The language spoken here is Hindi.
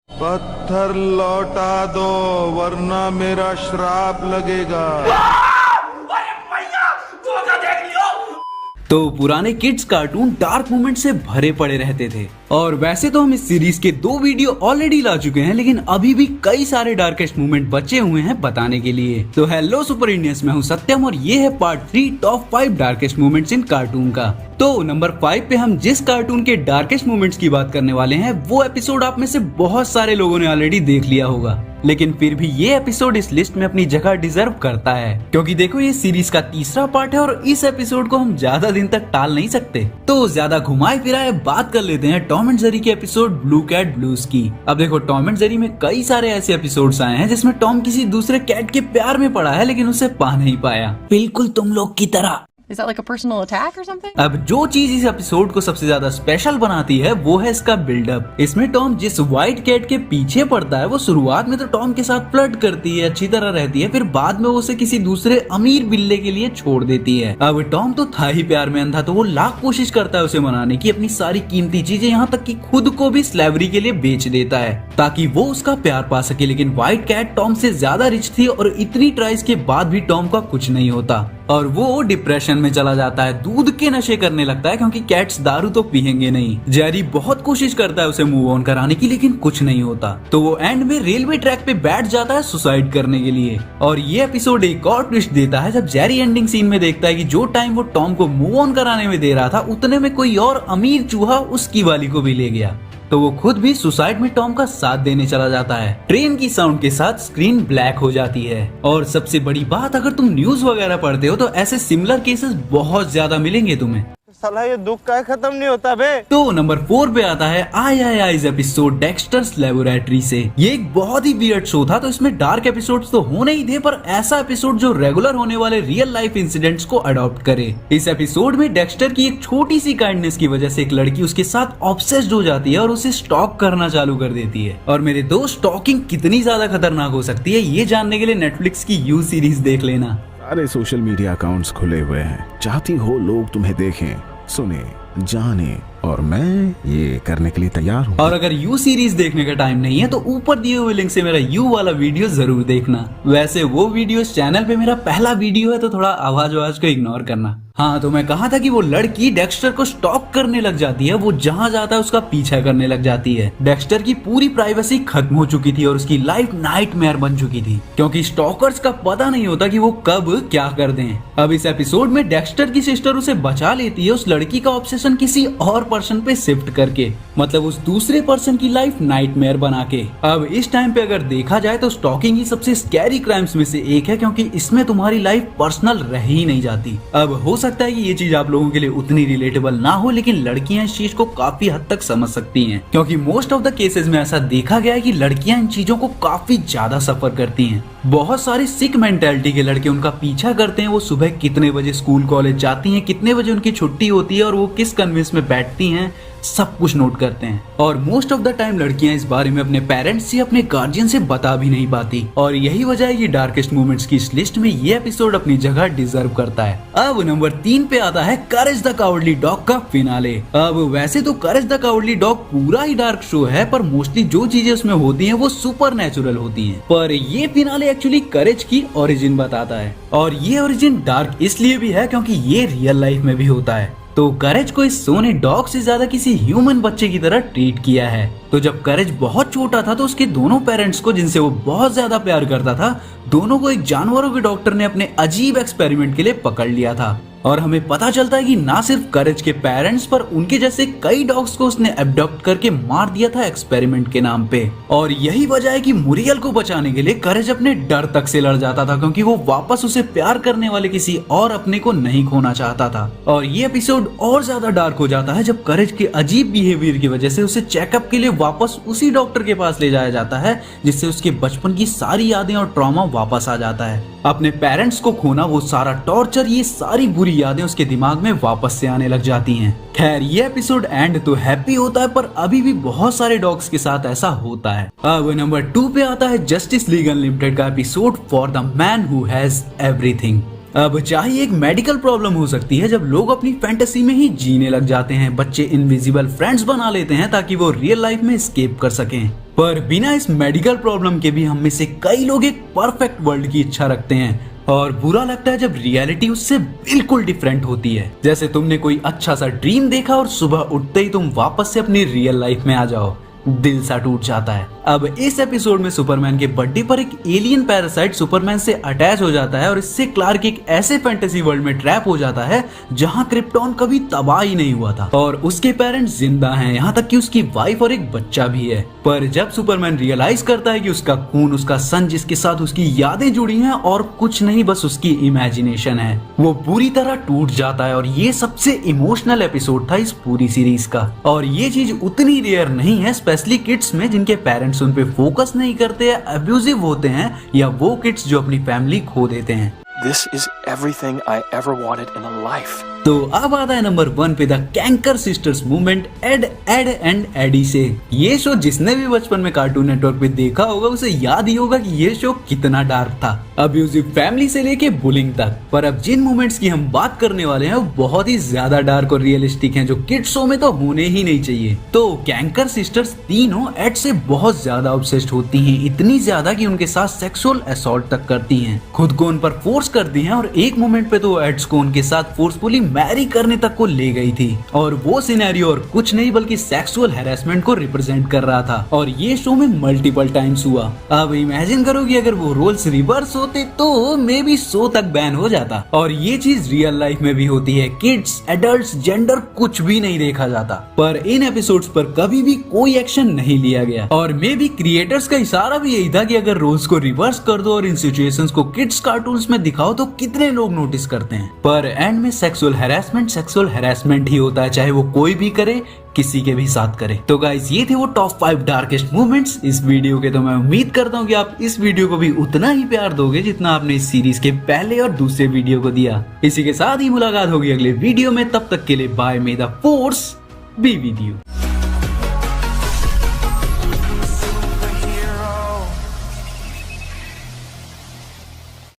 पत्थर लौटा दो वरना मेरा श्राप लगेगा। तो पुराने किड्स कार्टून डार्क मोमेंट से भरे पड़े रहते थे और वैसे तो हम इस सीरीज के 2 वीडियो ऑलरेडी ला चुके हैं, लेकिन अभी भी कई सारे डार्केस्ट मोमेंट बचे हुए हैं बताने के लिए। तो हेलो सुपर इंडियंस, मैं हूं सत्यम और ये है पार्ट 3 टॉप 5 डार्केस्ट मोमेंट्स इन कार्टून का। तो नंबर 5 पे हम जिस कार्टून के डार्केस्ट मोमेंट्स की बात करने वाले हैं वो एपिसोड आप में से बहुत सारे लोगों ने ऑलरेडी देख लिया होगा, लेकिन फिर भी ये एपिसोड इस लिस्ट में अपनी जगह डिजर्व करता है, क्योंकि देखो ये सीरीज का तीसरा पार्ट है और इस एपिसोड को हम ज्यादा दिन तक टाल नहीं सकते। तो ज्यादा घुमाए फिराए बात कर लेते हैं टॉम एंड जेरी के एपिसोड ब्लू कैट ब्लूज की। अब देखो टॉम एंड जेरी में कई सारे ऐसे एपिसोड्स आए हैं जिसमें टॉम किसी दूसरे कैट के प्यार में पड़ा है लेकिन उसे पा नहीं पाया, बिल्कुल तुम लोग की तरह। Is that like a personal attack or something? अब जो चीज इस एपिसोड को सबसे ज्यादा स्पेशल बनाती है वो है इसका बिल्डअप। इसमें टॉम जिस व्हाइट कैट के पीछे पड़ता है वो शुरुआत में तो टॉम के साथ फ्लर्ट करती है, अच्छी तरह रहती है, फिर बाद में वो उसे किसी दूसरे अमीर बिल्ले के लिए छोड़ देती है। अब टॉम तो था ही प्यार में अंधा, तो वो लाख कोशिश करता है उसे मनाने की, अपनी सारी कीमती चीजें यहाँ तक कि खुद को भी स्लेवरी के लिए बेच देता है ताकि वो उसका प्यार पा सके। लेकिन व्हाइट कैट टॉम से ज्यादा रिच थी और इतनी ट्राइज के बाद भी टॉम का कुछ नहीं होता और वो डिप्रेशन में चला जाता है, दूध के नशे करने लगता है क्योंकि कैट्स दारू तो पियेंगे नहीं। जेरी बहुत कोशिश करता है उसे मूव ऑन कराने की लेकिन कुछ नहीं होता, तो वो एंड में रेलवे ट्रैक पे बैठ जाता है सुसाइड करने के लिए। और ये एपिसोड एक और ट्विस्ट देता है जब जेरी एंडिंग सीन में देखता है कि जो टाइम वो टॉम को मूव ऑन कराने में दे रहा था उतने में कोई और अमीर चूहा उसकी वाली को भी ले गया, तो वो खुद भी सुसाइड में टॉम का साथ देने चला जाता है। ट्रेन की साउंड के साथ स्क्रीन ब्लैक हो जाती है और सबसे बड़ी बात, अगर तुम न्यूज वगैरह पढ़ते हो तो ऐसे सिमिलर केसेस बहुत ज्यादा मिलेंगे तुम्हें। साला ये दुख का खत्म नहीं होता बे। तो नंबर 4 पे आता है आई एपिसोड डेक्स्टर्स लेबोरेटरी से। ये एक बहुत ही वियर्ड शो था, तो इसमें डार्क एपिसोड्स तो होने ही थे, पर ऐसा एपिसोड जो रेगुलर होने वाले रियल लाइफ इंसिडेंट्स को अडॉप्ट करे। इस एपिसोड में डेक्स्टर की एक छोटी सी काइंडनेस की वजह से एक लड़की उसके साथ ऑब्सेस्ड हो जाती है और उसे स्टॉक करना चालू कर देती है। और मेरे दोस्त, स्टॉकिंग कितनी ज्यादा खतरनाक हो सकती है ये जानने के लिए नेटफ्लिक्स की यू सीरीज देख लेना। सारे सोशल मीडिया अकाउंट्स खुले हुए हैं, चाहती हो लोग तुम्हें देखें, सुने, जाने, और मैं ये करने के लिए तैयार हूँ। और अगर यू सीरीज देखने का टाइम नहीं है तो ऊपर दिए हुए लिंक से मेरा यू वाला वीडियो जरूर देखना। वैसे वो वीडियो इस चैनल पे मेरा पहला वीडियो है, तो थोड़ा आवाज को इग्नोर करना। हाँ, तो मैं कहा था कि वो लड़की डेक्स्टर को स्टॉक करने लग जाती है, वो जहाँ जाता है उसका पीछा करने लग जाती है। डेक्स्टर की पूरी प्राइवेसी खत्म हो चुकी थी और उसकी लाइफ नाइटमेयर बन चुकी थी, क्योंकि स्टॉकर्स का पता नहीं होता कि वो कब क्या कर दें। अब इस एपिसोड में डेक्स्टर की सिस्टर उसे बचा लेती है, उस लड़की का ऑब्सेशन किसी और पर्सन पे शिफ्ट करके, मतलब उस दूसरे पर्सन की लाइफ नाइटमेयर बना के। अब इस टाइम पे अगर देखा जाए तो स्टॉकिंग ही सबसे स्कैरी क्राइम्स में से एक है, क्योंकि इसमें तुम्हारी लाइफ पर्सनल रह ही नहीं जाती। अब हो सकता है कि ये चीज आप लोगों के लिए उतनी रिलेटेबल ना हो, लेकिन लड़कियां इस चीज को काफी हद तक समझ सकती हैं, क्योंकि मोस्ट ऑफ द केसेस में ऐसा देखा गया है कि लड़कियां इन चीजों को काफी ज्यादा सफर करती हैं। बहुत सारे सिक मेंटालिटी के लड़के उनका पीछा करते हैं, वो सुबह कितने बजे स्कूल कॉलेज जाती हैं, कितने बजे उनकी छुट्टी होती है और वो किस कन्वेंस में बैठती हैं, सब कुछ नोट करते हैं। और मोस्ट ऑफ द टाइम लड़कियां इस बारे में अपने पेरेंट्स या अपने गार्जियन से बता भी नहीं पाती, और यही वजह है कि डार्केस्ट मोमेंट्स की इस लिस्ट में ये एपिसोड अपनी जगह डिजर्व करता है। अब नंबर 3 पे आता है करेज द कावर्डली डॉग का फिनाले। अब वैसे तो करेज द कावर्डली डॉग पूरा ही डार्क शो है, पर मोस्टली जो चीजें उसमें होती हैं वो सुपर नेचुरल होती हैं, पर ये फिनाले एक्चुअली करेज की ओरिजिन बताता है। और ये ओरिजिन डार्क इसलिए भी है क्योंकि ये रियल लाइफ में भी होता है। तो करेज को इस शो ने डॉग से ज्यादा किसी ह्यूमन बच्चे की तरह ट्रीट किया है। तो जब करेज बहुत छोटा था तो उसके दोनों पेरेंट्स को, जिनसे वो बहुत ज्यादा प्यार करता था, दोनों को एक जानवरों के डॉक्टर ने अपने अजीब एक्सपेरिमेंट के लिए पकड़ लिया था। और हमें पता चलता है कि ना सिर्फ करेज के पेरेंट्स पर उनके जैसे कई डॉग्स को उसने अडॉप्ट करके मार दिया था एक्सपेरिमेंट के नाम पे। और यही वजह है कि मुरियल को बचाने के लिए करेज अपने डर तक से लड़ जाता था, क्योंकि वो वापस उसे प्यार करने वाले किसी और अपने को नहीं खोना चाहता था। और ये एपिसोड और ज्यादा डार्क हो जाता है जब करेज के अजीब बिहेवियर की वजह से उसे चेकअप के लिए वापस उसी डॉक्टर के पास ले जाया जाता है, जिससे उसके बचपन की सारी यादें और ट्रॉमा वापस आ जाता है। अपने पेरेंट्स को खोना, वो सारा टॉर्चर, ये सारी बुरी यादें उसके दिमाग में वापस से आने लग जाती हैं। खैर, ये एपिसोड एंड तो हैप्पी होता है, पर अभी भी बहुत सारे डॉग्स के साथ ऐसा होता है। अब नंबर 2 पे आता है जस्टिस लीग अनलिमिटेड का episode for the man who has everything. अब चाहे एक मेडिकल प्रॉब्लम हो सकती है जब लोग अपनी फैंटेसी में ही जीने लग जाते हैं। बच्चे इनविजिबल फ्रेंड्स बना लेते हैं ताकि वो रियल लाइफ में एस्केप कर सकें। पर बिना इस मेडिकल प्रॉब्लम के भी हम में से कई लोग एक परफेक्ट वर्ल्ड की इच्छा रखते हैं और बुरा लगता है जब रियलिटी उससे बिल्कुल डिफरेंट होती है। जैसे तुमने कोई अच्छा सा ड्रीम देखा और सुबह उठते ही तुम वापस से अपनी रियल लाइफ में आ जाओ, दिल सा टूट जाता है। अब इस एपिसोड में सुपरमैन के बर्थडे पर एक एलियन पैरासाइट सुपरमैन से अटैच हो जाता है और इससे क्लार्क एक ऐसे फैंटेसी वर्ल्ड में ट्रैप हो जाता है जहां क्रिप्टॉन कभी तबाह ही नहीं हुआ था और उसके पेरेंट्स जिंदा हैं, यहाँ तक कि उसकी वाइफ और एक बच्चा भी है। पर जब सुपरमैन रियलाइज करता है कि उसका खून, उसका सन जिसके साथ उसकी यादें जुड़ी हैं और कुछ नहीं बस उसकी इमेजिनेशन है, वो पूरी तरह टूट जाता है। और ये सबसे इमोशनल एपिसोड था इस पूरी सीरीज का। और ये चीज उतनी रेयर नहीं है स्पेशली किड्स में जिनके पेरेंट्स उन पे फोकस नहीं करते, अब्यूजिव होते हैं, या वो किड्स जो अपनी फैमिली खो देते हैं। This is everything I ever wanted in a life. तो अब आता है नंबर 1 पे the Kanker sisters movement Ed and Eddy से। ये शो जिसने भी बचपन में कार्टून नेटवर्क पे देखा होगा उसे याद ही होगा कि ये शो कितना डार्क था, अब्यूजिव फैमिली से लेके बुलिंग तक। पर अब जिन मोमेंट्स की हम बात करने वाले हैं वो बहुत ही ज्यादा डार्क और रियलिस्टिक हैं, जो किड्स शो में तो होने ही नहीं चाहिए। तो कैंकर सिस्टर्स तीनों एड से बहुत ज्यादा ऑब्सेस्ड होती हैं, इतनी ज्यादा कि उनके साथ सेक्सुअल असॉल्ट तक करती हैं, खुद को उन पर फोर्स करती हैं और एक मोमेंट पे तो एड्स को उनके साथ फोर्सफुली मैरी करने तक को ले गई थी। और वो सिनेरियो और कुछ नहीं बल्कि सेक्सुअल हैरेसमेंट को रिप्रेजेंट कर रहा था और ये शो में मल्टीपल टाइम्स हुआ। अब इमेजिन करो कि अगर वो रोल्स रिवर्स होते तो मे बी शो तक बैन हो जाता। और ये चीज रियल लाइफ में भी होती है, किड्स, एडल्ट्स, जेंडर कुछ भी नहीं देखा जाता। पर इन एपिसोड्स पर कभी भी कोई एक्शन नहीं लिया गया और मे बी क्रिएटर्स का इशारा भी यही था कि अगर रोल्स को रिवर्स कर दो और इन सिचुएशंस को किड्स कार्टून्स में दिखाओ तो कितने लोग नोटिस करते हैं। पर एंड में सेक्सुअल हैरेसमेंट ही होता है, चाहे वो कोई भी करे, किसी के भी साथ करे। तो गाइस ये थे वो टॉप 5 डार्केस्ट मोमेंट्स इस वीडियो के। तो मैं उम्मीद करता हूँ कि आप इस वीडियो को भी उतना ही प्यार दोगे जितना आपने इस सीरीज के पहले और दूसरे वीडियो को दिया। इसी के साथ ही मुलाकात होगी अगले वीडियो में, तब तक के लिए bye, may the force be with you.